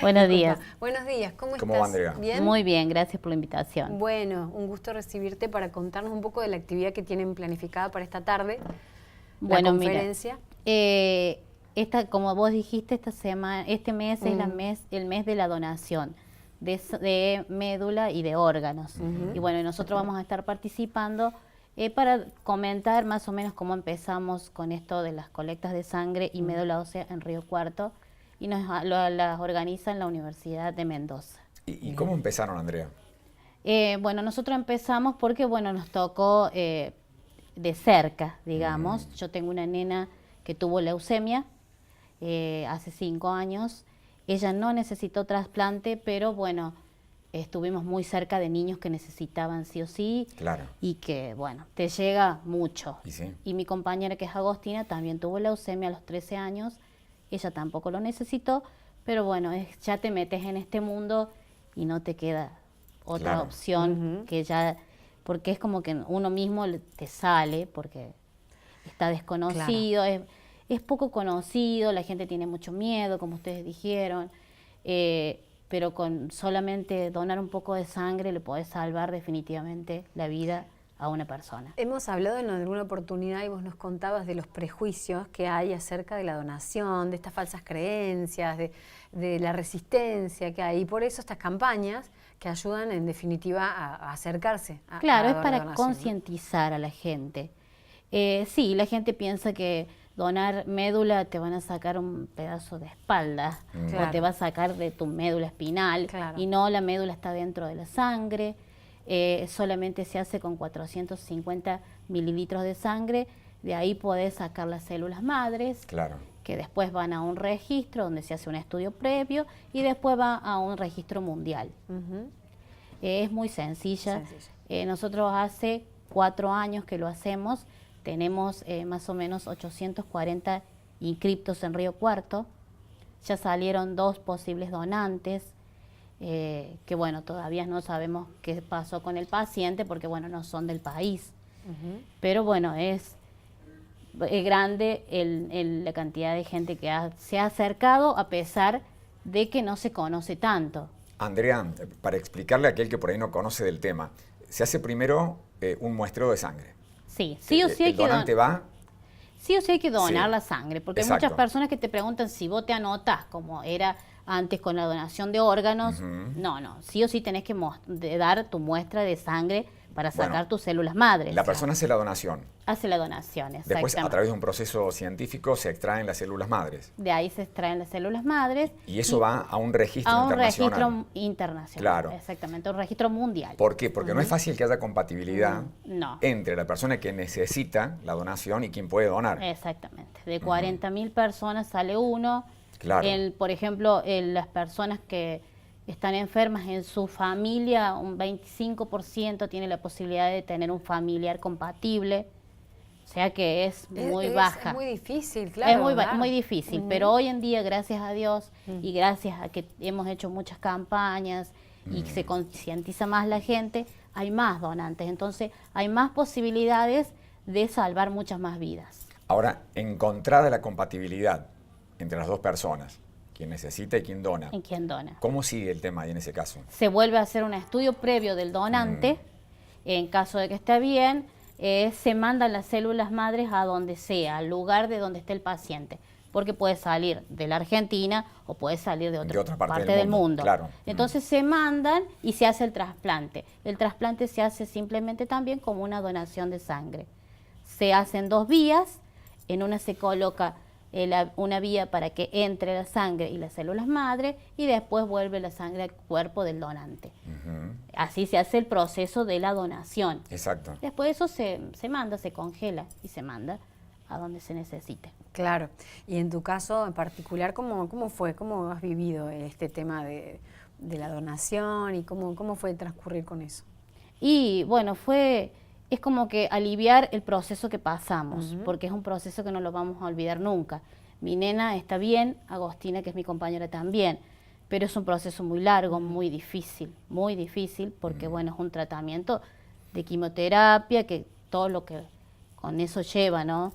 Buenos días. Buenos días, ¿cómo ¿Cómo va, estás? Andrea? ¿Bien? Muy bien, gracias por la invitación. Bueno, un gusto recibirte para contarnos un poco de la actividad que tienen planificada para esta tarde, Bueno, la conferencia. Mira, como vos dijiste, este mes es el mes de la donación de médula y de órganos. Y bueno, y nosotros vamos a estar participando para comentar más o menos cómo empezamos con esto de las colectas de sangre y médula ósea en Río Cuarto, y las organiza en la Universidad de Mendoza. ¿Y cómo empezaron, Andrea? Bueno, nosotros empezamos porque, bueno, nos tocó de cerca, digamos. Yo tengo una nena que tuvo leucemia hace 5 años. Ella no necesitó trasplante, pero bueno, estuvimos muy cerca de niños que necesitaban sí o sí. Claro. Y que, bueno, te llega mucho. Y sí. Y mi compañera, que es Agostina, también tuvo leucemia a los 13 años. Ella tampoco lo necesitó, pero bueno, ya te metes en este mundo y no te queda otra opción que ya, porque es como que uno mismo te sale, porque está desconocido, es poco conocido, la gente tiene mucho miedo, como ustedes dijeron, pero con solamente donar un poco de sangre le podés salvar definitivamente la vida a una persona. Hemos hablado en alguna oportunidad y vos nos contabas de los prejuicios que hay acerca de la donación, de estas falsas creencias, de la resistencia que hay, y por eso estas campañas que ayudan en definitiva a acercarse a Claro, a es la para donación, ¿no? concientizar a la gente. Sí, la gente piensa que donar médula te van a sacar un pedazo de espalda o te va a sacar de tu médula espinal, y no, la médula está dentro de la sangre. Solamente se hace con 450 mililitros de sangre, de ahí podés sacar las células madres, que después van a un registro donde se hace un estudio previo y después va a un registro mundial. Es muy sencilla. Nosotros hace 4 años que lo hacemos, tenemos más o menos 840 inscriptos en Río Cuarto, ya salieron 2 posibles donantes, que bueno, todavía no sabemos qué pasó con el paciente porque bueno, no son del país, pero bueno, es grande la cantidad de gente que se ha acercado a pesar de que no se conoce tanto. Andrea, para explicarle a aquel que por ahí no conoce del tema, se hace primero un muestreo de sangre. Sí, sí o sí hay que donar. Sí o sí hay que donar la sangre, porque hay muchas personas que te preguntan si vos te anotás, como era antes con la donación de órganos. No, sí o sí tenés que dar tu muestra de sangre para sacar tus células madres. La persona hace la donación. Hace la donación, exactamente. Después, a través de un proceso científico, se extraen las células madres. De ahí se extraen las células madres. Y eso va a un registro internacional. A un registro internacional, claro. Exactamente, un registro mundial. ¿Por qué? Porque no es fácil que haya compatibilidad entre la persona que necesita la donación y quien puede donar. Exactamente. De 40.000 personas sale uno. Claro. Por ejemplo, las personas que están enfermas en su familia, un 25% tiene la posibilidad de tener un familiar compatible. O sea que es muy baja. Es muy difícil, claro. Es muy difícil, pero hoy en día, gracias a Dios y gracias a que hemos hecho muchas campañas y se concientiza más la gente, hay más donantes. Entonces hay más posibilidades de salvar muchas más vidas. Ahora, encontrada la compatibilidad entre las dos personas, quien necesita y quien dona. ¿Y quién dona? ¿Cómo sigue el tema ahí en ese caso? Se vuelve a hacer un estudio previo del donante. En caso de que esté bien, se mandan las células madres a donde sea, al lugar de donde esté el paciente. Porque puede salir de la Argentina o puede salir de otra parte del mundo. Claro. Entonces se mandan y se hace el trasplante. El trasplante se hace simplemente también como una donación de sangre. Se hacen 2 vías, en una se coloca una vía para que entre la sangre y las células madre y después vuelve la sangre al cuerpo del donante. Así se hace el proceso de la donación. Exacto. Después eso se manda, se congela y se manda a donde se necesite. Claro. Y en tu caso en particular, ¿cómo fue? ¿Cómo has vivido este tema de la donación y cómo fue transcurrir con eso? Y bueno, es como que aliviar el proceso que pasamos, porque es un proceso que no lo vamos a olvidar nunca. Mi nena está bien, Agostina, que es mi compañera, también, pero es un proceso muy largo, muy difícil, porque bueno, es un tratamiento de quimioterapia, que todo lo que con eso lleva, ¿no?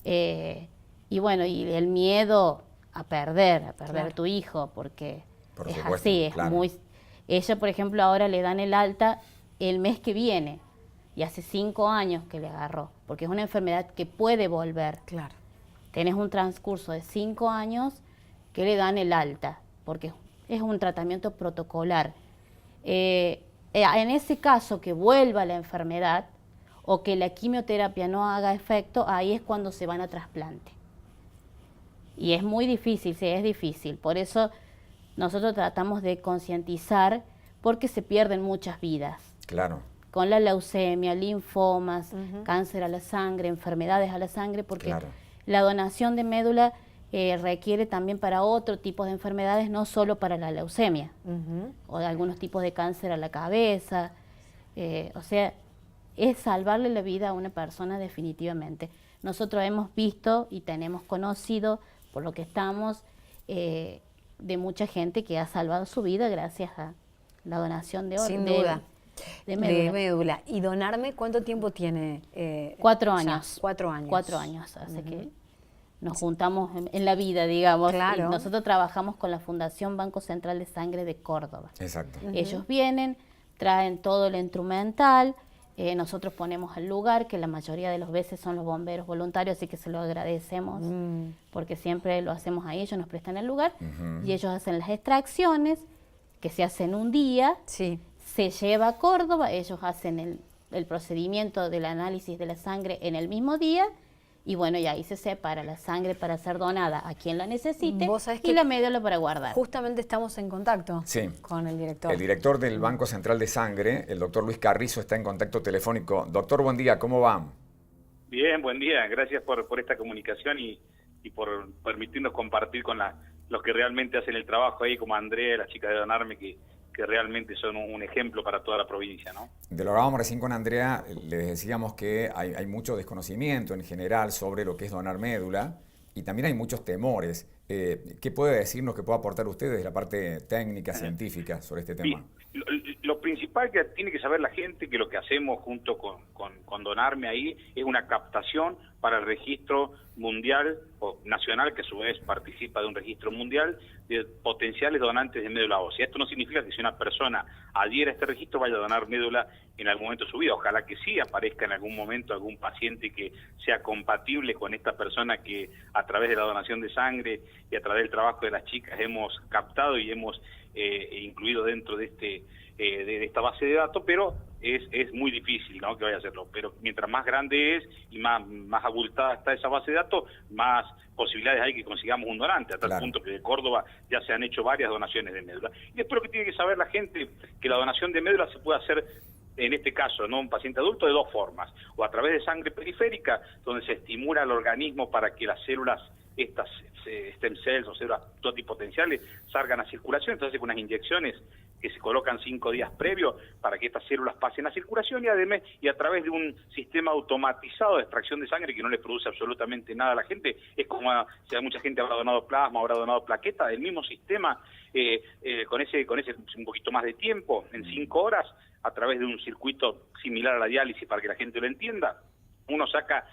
Y bueno, y el miedo a perder a tu hijo, porque Por es supuesto, así, es claro. muy... Ella, por ejemplo, ahora le dan el alta el mes que viene, y hace 5 años que le agarró, porque es una enfermedad que puede volver. Claro. Tenés un transcurso de 5 años que le dan el alta, porque es un tratamiento protocolar. En ese caso que vuelva la enfermedad o que la quimioterapia no haga efecto, ahí es cuando se van a trasplante. Y es muy difícil, sí, es difícil. Por eso nosotros tratamos de concientizar, porque se pierden muchas vidas. Claro. Con la leucemia, linfomas, cáncer a la sangre, enfermedades a la sangre, porque Claro. la donación de médula requiere también para otro tipo de enfermedades, no solo para la leucemia, o de algunos tipos de cáncer a la cabeza. O sea, es salvarle la vida a una persona definitivamente. Nosotros hemos visto y tenemos conocido, por lo que estamos, de mucha gente que ha salvado su vida gracias a la donación de Sin duda. De médula. De médula. ¿Y donarme cuánto tiempo tiene? 4 años. 4 años. 4 años, así que nos juntamos en la vida, digamos. Claro. Y nosotros trabajamos con la Fundación Banco Central de Sangre de Córdoba. Exacto. Ellos vienen, traen todo el instrumental, nosotros ponemos el lugar, que la mayoría de las veces son los bomberos voluntarios, así que se lo agradecemos, porque siempre lo hacemos ahí, ellos nos prestan el lugar, y ellos hacen las extracciones, que se hacen un día, Sí. se lleva a Córdoba, ellos hacen el procedimiento del análisis de la sangre en el mismo día, y bueno, y ahí se separa la sangre para ser donada a quien la necesite Vos sabés y que la médula para guardar. Justamente estamos en contacto Sí. con el director. El director del Banco Central de Sangre, el doctor Luis Carrizo, está en contacto telefónico. Doctor, buen día, ¿cómo va? Bien, buen día. Gracias por esta comunicación y por permitirnos compartir con los que realmente hacen el trabajo ahí, como Andrea, las chicas de Donarme, que realmente son un ejemplo para toda la provincia, ¿no? De lo hablábamos recién con Andrea, les decíamos que hay mucho desconocimiento en general sobre lo que es donar médula y también hay muchos temores. ¿Qué puede decirnos, que puede aportar usted desde la parte técnica, científica sobre este tema? Lo principal que tiene que saber la gente, que lo que hacemos junto con Donarme ahí es una captación para el registro mundial o nacional, que a su vez participa de un registro mundial de potenciales donantes de médula ósea. Esto no significa que si una persona adhiere a este registro vaya a donar médula en algún momento de su vida. Ojalá que sí aparezca en algún momento algún paciente que sea compatible con esta persona que a través de la donación de sangre y a través del trabajo de las chicas hemos captado y hemos incluido dentro de esta base de datos, pero es muy difícil, ¿no?, que vaya a hacerlo. Pero mientras más grande es y más abultada está esa base de datos, más posibilidades hay que consigamos un donante, a tal punto que de Córdoba ya se han hecho varias donaciones de médula. Y después lo que tiene que saber la gente, que la donación de médula se puede hacer, en este caso, ¿no?, un paciente adulto, de dos formas: o a través de sangre periférica, donde se estimula al organismo para que las células, estas stem cells o células totipotenciales, salgan a circulación. Entonces, con unas inyecciones que se colocan 5 días previo para que estas células pasen a circulación, y además a través de un sistema automatizado de extracción de sangre que no le produce absolutamente nada a la gente. Es como si mucha gente habrá donado plasma, habrá donado plaqueta, el mismo sistema, con ese un poquito más de tiempo, en 5 horas, a través de un circuito similar a la diálisis, para que la gente lo entienda. Uno saca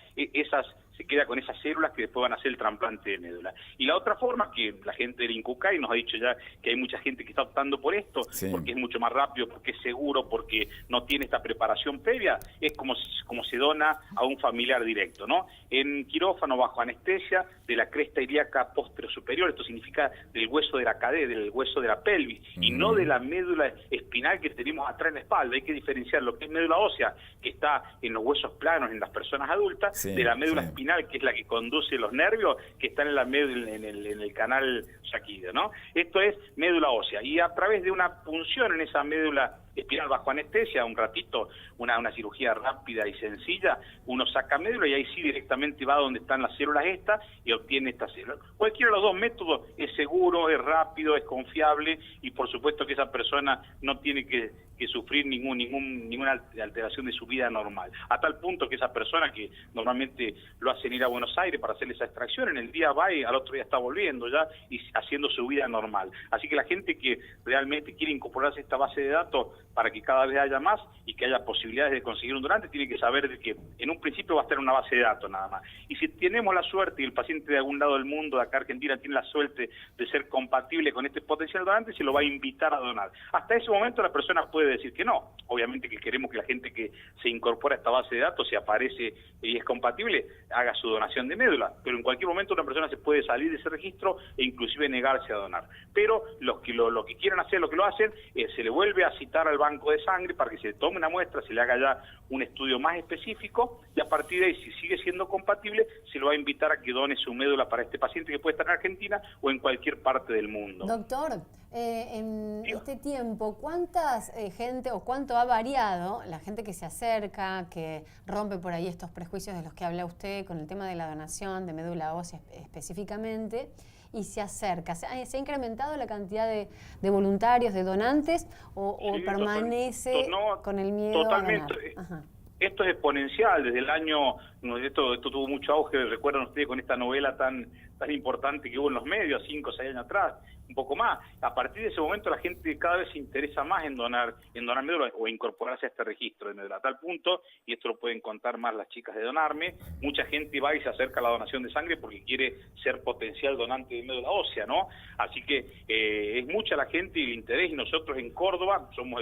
se queda con esas células que después van a hacer el trasplante de médula. Y la otra forma, que la gente del INCUCAI nos ha dicho ya que hay mucha gente que está optando por esto, porque es mucho más rápido, porque es seguro, porque no tiene esta preparación previa, es como se dona a un familiar directo, ¿no? En quirófano, bajo anestesia, de la cresta ilíaca posterior superior. Esto significa del hueso de la cadera, del hueso de la pelvis, y no de la médula espinal que tenemos atrás en la espalda. Hay que diferenciar lo que es médula ósea, que está en los huesos planos en las personas adultas, de la médula espinal, que es la que conduce los nervios, que están en la médula, en el canal saquídeo, ¿no? Esto es médula ósea, y a través de una punción en esa médula espinal bajo anestesia, un ratito, una cirugía rápida y sencilla, uno saca médula y ahí sí directamente va donde están las células estas y obtiene estas células. Cualquiera de los dos métodos es seguro, es rápido, es confiable, y por supuesto que esa persona no tiene que sufrir ninguna alteración de su vida normal. A tal punto que esa persona, que normalmente lo hacen ir a Buenos Aires para hacer esa extracción, en el día va y al otro día está volviendo ya y haciendo su vida normal. Así que la gente que realmente quiere incorporarse a esta base de datos para que cada vez haya más y que haya posibilidades de conseguir un donante, tiene que saber de que en un principio va a estar una base de datos nada más. Y si tenemos la suerte y el paciente de algún lado del mundo, de acá Argentina, tiene la suerte de ser compatible con este potencial donante, se lo va a invitar a donar. Hasta ese momento la persona puede decir que no. Obviamente que queremos que la gente que se incorpora a esta base de datos, si aparece y es compatible, haga su donación de médula. Pero en cualquier momento una persona se puede salir de ese registro e inclusive negarse a donar. Pero los que lo que quieran hacer, lo que lo hacen, se le vuelve a citar al banco de sangre para que se tome una muestra, se le haga ya un estudio más específico y a partir de ahí, si sigue siendo compatible, se lo va a invitar a que done su médula para este paciente que puede estar en Argentina o en cualquier parte del mundo. Doctor, en este tiempo, ¿cuántas gente o cuánto ha variado la gente que se acerca, que rompe por ahí estos prejuicios de los que habla usted con el tema de la donación de médula ósea específicamente y se acerca? ¿Se ha incrementado la cantidad de voluntarios, de donantes o Sí, permanece con el miedo totalmente. a donar? Ajá. Esto es exponencial, desde el año, esto tuvo mucho auge, recuerdan ustedes con esta novela tan importante que hubo en los medios, 5 o 6 años atrás, un poco más. A partir de ese momento la gente cada vez se interesa más en donar médula o incorporarse a este registro de médula, a tal punto, y esto lo pueden contar más las chicas de Donarme, mucha gente va y se acerca a la donación de sangre porque quiere ser potencial donante de médula ósea, ¿no? Así que es mucha la gente y el interés, y nosotros en Córdoba somos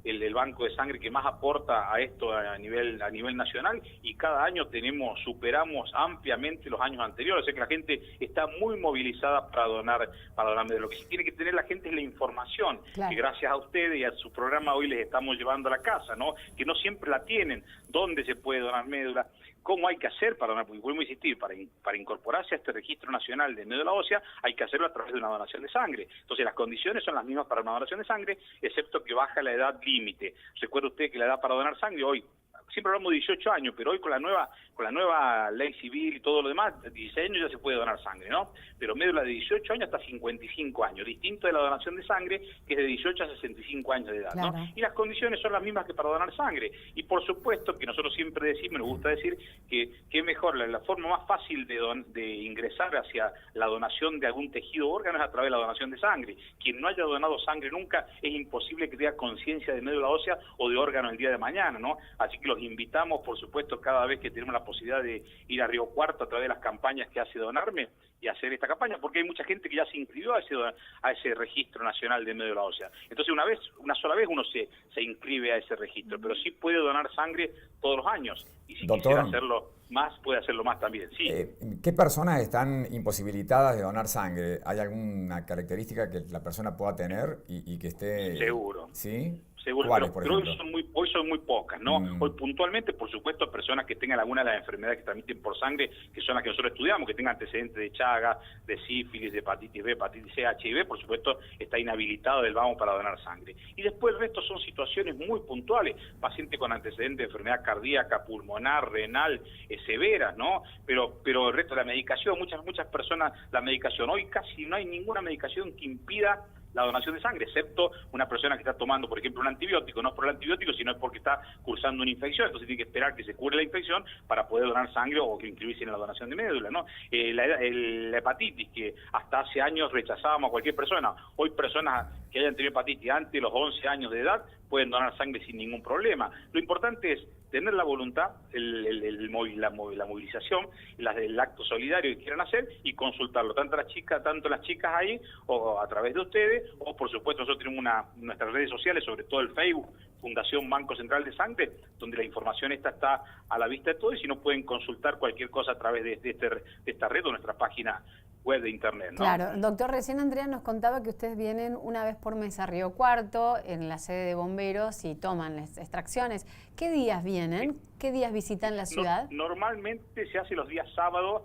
el banco de sangre que más aporta a esto a nivel nacional, y cada año superamos ampliamente los años anteriores, o sea que la gente está muy movilizada para donar médula. Lo que sí tiene que tener la gente es la información, claro, que gracias a ustedes y a su programa hoy les estamos llevando a la casa, ¿no? Que no siempre la tienen, dónde se puede donar médula, cómo hay que hacer para donar, porque vuelvo a insistir, para incorporarse a este registro nacional de médula ósea hay que hacerlo a través de una donación de sangre. Entonces las condiciones son las mismas para una donación de sangre, excepto que baja la edad límite. Recuerda usted que la edad para donar sangre hoy, siempre hablamos de 18 años, pero hoy con la nueva ley civil y todo lo demás, 16 años ya se puede donar sangre, ¿no? Pero médula de 18 años hasta 55 años, distinto de la donación de sangre, que es de 18 a 65 años de edad, claro, ¿no? Y las condiciones son las mismas que para donar sangre. Y por supuesto que nosotros siempre decimos, nos gusta decir, que mejor, la forma más fácil de ingresar hacia la donación de algún tejido o órgano es a través de la donación de sangre. Quien no haya donado sangre nunca, es imposible que tenga conciencia de médula ósea o de órgano el día de mañana, ¿no? Así que los invitamos, por supuesto, cada vez que tenemos la posibilidad de ir a Río Cuarto a través de las campañas que hace Donarme y hacer esta campaña, porque hay mucha gente que ya se inscribió a ese registro nacional de médula ósea. Entonces una sola vez uno se inscribe a ese registro, pero sí puede donar sangre todos los años, y si quisiera hacerlo más, puede hacerlo más también. Sí. ¿Qué personas están imposibilitadas de donar sangre? ¿Hay alguna característica que la persona pueda tener y que esté...? Seguro. ¿Sí? Seguro, pero hoy son muy pocas, ¿no? Hoy puntualmente, por supuesto, personas que tengan alguna de las enfermedades que transmiten por sangre, que son las que nosotros estudiamos, que tengan antecedentes de Chagas, de sífilis, de hepatitis B, hepatitis C, HIV, por supuesto, está inhabilitado del vamos para donar sangre. Y después el resto son situaciones muy puntuales, pacientes con antecedentes de enfermedad cardíaca, pulmonar, renal, severas, ¿no? Pero el resto de la medicación, muchas personas, la medicación, hoy casi no hay ninguna medicación que impida la donación de sangre, excepto una persona que está tomando, por ejemplo, un antibiótico, no es por el antibiótico, sino es porque está cursando una infección, entonces tiene que esperar que se cure la infección para poder donar sangre o que inscribirse en la donación de médula, ¿no? La hepatitis, que hasta hace años rechazábamos a cualquier persona, hoy personas que hayan tenido hepatitis antes de los 11 años de edad pueden donar sangre sin ningún problema. Lo importante es tener la voluntad, la movilización, el acto solidario que quieran hacer y consultarlo, tanto las chicas ahí o a través de ustedes, o por supuesto nosotros tenemos nuestras redes sociales, sobre todo el Facebook, Fundación Banco Central de Sangre, donde la información está a la vista de todos, y si no pueden consultar cualquier cosa a través de esta red o nuestra página web de internet, ¿no? Claro, doctor, recién Andrea nos contaba que ustedes vienen una vez por mes a Río Cuarto, en la sede de bomberos, y toman las extracciones. ¿Qué días vienen? ¿Qué días visitan la ciudad? Normalmente se hace los días sábados,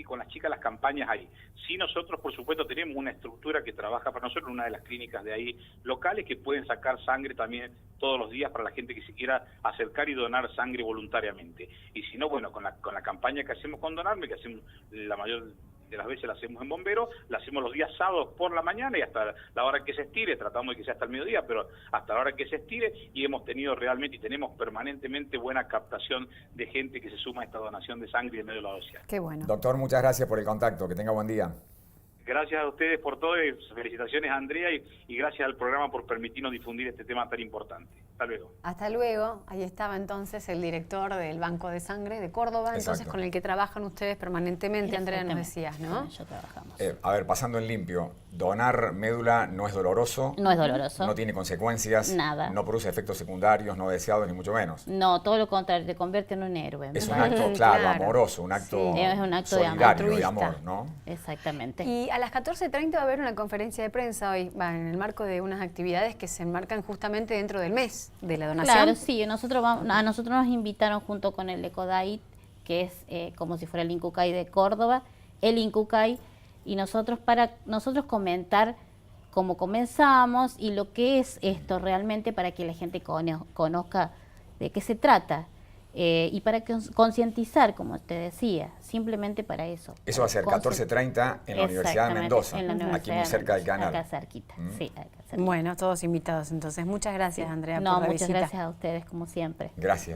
con las chicas las campañas ahí. Sí, nosotros por supuesto tenemos una estructura que trabaja para nosotros, una de las clínicas de ahí locales, que pueden sacar sangre también todos los días para la gente que se quiera acercar y donar sangre voluntariamente. Y si no, bueno, con la campaña que hacemos con Donarme, que hacemos la mayor de las veces la hacemos en Bombero, la hacemos los días sábados por la mañana y hasta la hora que se estire, tratamos de que sea hasta el mediodía, pero hasta la hora que se estire, y hemos tenido realmente y tenemos permanentemente buena captación de gente que se suma a esta donación de sangre y de médula ósea. Qué bueno. Doctor, muchas gracias por el contacto, que tenga buen día. Gracias a ustedes por todo y felicitaciones, Andrea, y gracias al programa por permitirnos difundir este tema tan importante. Hasta luego. Hasta luego. Ahí estaba entonces el director del Banco de Sangre de Córdoba, entonces Exacto. con el que trabajan ustedes permanentemente, Andrea, nos decías, ¿no? Con ello trabajamos. A ver, pasando en limpio, donar médula no es doloroso. No es doloroso. No tiene consecuencias. Nada. No produce efectos secundarios, no deseados, ni mucho menos. No, todo lo contrario, te convierte en un héroe. Es un acto, claro, amoroso, un acto Sí. Es un acto de amor. solidario, de Altruista. amor, ¿no? Exactamente. Y a las 14:30 va a haber una conferencia de prensa hoy, en el marco de unas actividades que se enmarcan justamente dentro del mes de la donación. Claro, sí, a nosotros nos invitaron junto con el ECODAIT, que es como si fuera el INCUCAI de Córdoba, el INCUCAI, y para nosotros comentar cómo comenzamos y lo que es esto realmente para que la gente conozca de qué se trata. Y para concientizar, como te decía, simplemente para eso. Eso va a ser 14:30 en la Universidad de Mendoza, en la aquí Universidad muy de cerca del Mendoza, canal. Acá cerquita, sí, acá cerquita. Bueno, todos invitados entonces. Muchas gracias, Andrea, No, por la muchas visita. gracias a ustedes, como siempre. Gracias.